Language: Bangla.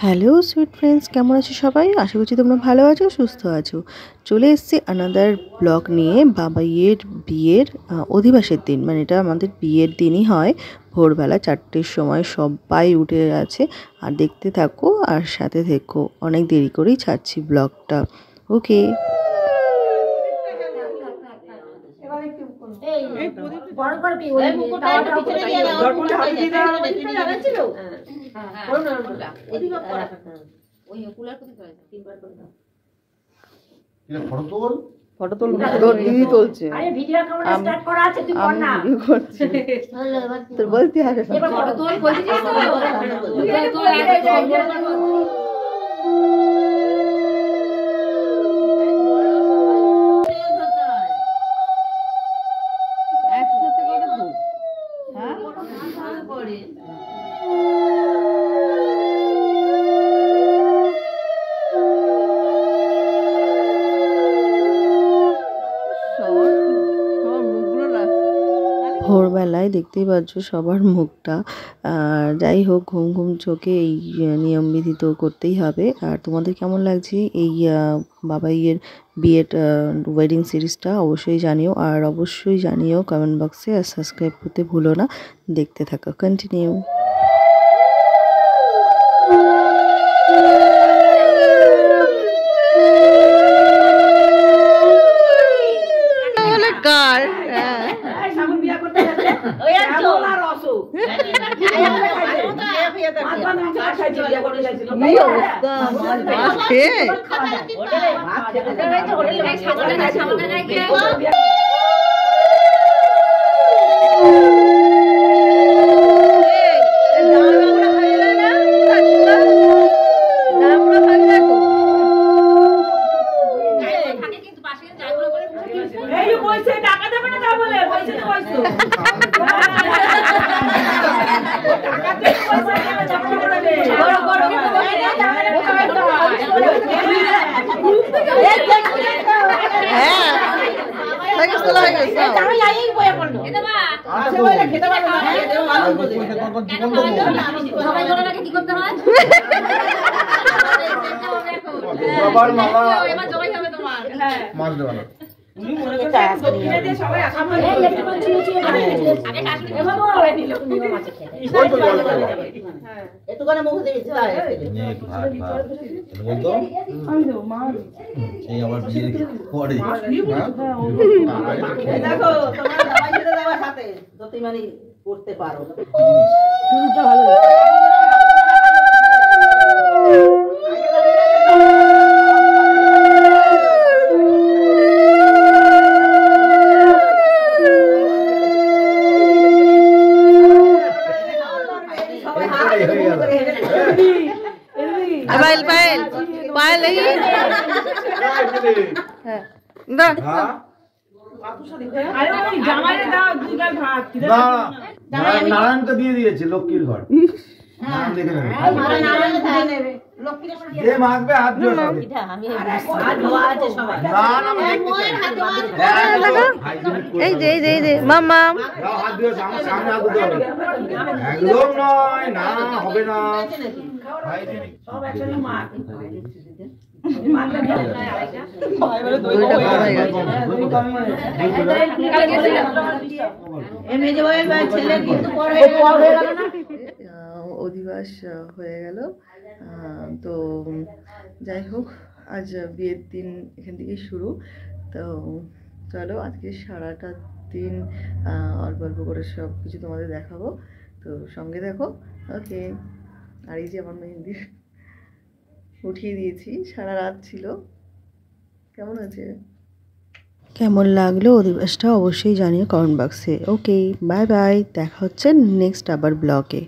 হ্যালো সুইট ফ্রেন্ডস, কেমন আছো সবাই? আশা করছি তোমরা ভালো আছো, সুস্থ আছো। চলে এসেছি আনাদার ব্লগ নিয়ে। বাবাইয়ের বিয়ের অধিবাসের দিন, মানে এটা আমাদের বিয়ের দিনই হয়। ভোরবেলা 4টের সময় সবাই উঠে আছে। আর দেখতে থাকো আর সাথে থেকো, অনেক দেরি করেই ছাড়ছি ব্লগটা। ওকে। ফটো তোল, দিদি তুলছে। আরে ভিডিও ক্যামেরা স্টার্ট করা আছে, তুই কর না। আমি করছি। তোর বলতে হবে এবার ফটো তোল, বলছিস তো তোল একসাথে করে তো। হ্যাঁ ভালো করে ভোরবেলায় দেখতেই পাচ্ছ সবার মুখটা। যাই হোক, ঘুম ঘুম চোখে এই নিয়মবিধি তো করতেই হবে। আর তোমাদের কেমন লাগছে এই বাবাইয়ের বিয়ের ওয়েডিং সিরিজটা অবশ্যই জানিও। আর অবশ্যই জানিও কমেন্ট বক্সে। আর সাবস্ক্রাইব করতে ভুলো না। দেখতে থাকো, কন্টিনিউ। কার করতে পারো নারায়ণকে দিয়ে দিয়েছে লক্ষ্মীর ঘর। মাখবে হাত একদম নয়, না হবে না। অধিবাস হয়ে গেল। তো যাই হোক, আজ বিয়ের দিন এখান থেকে শুরু। তো চলো আজকে সারাটা দিন অল্প অল্প করে সব কিছু তোমাদের দেখাবো। তো সঙ্গে দেখো। ওকে। আর এই যে আমার মেহেন্দি উঠিয়ে দিয়েছি, সারা রাত ছিল। কেমন আছে, কেমন লাগলো অধিবাসটা অবশ্যই জানিও কমেন্ট বক্সে। ওকে, বাই বাই, দেখা হচ্ছে নেক্সট আবার ব্লগে।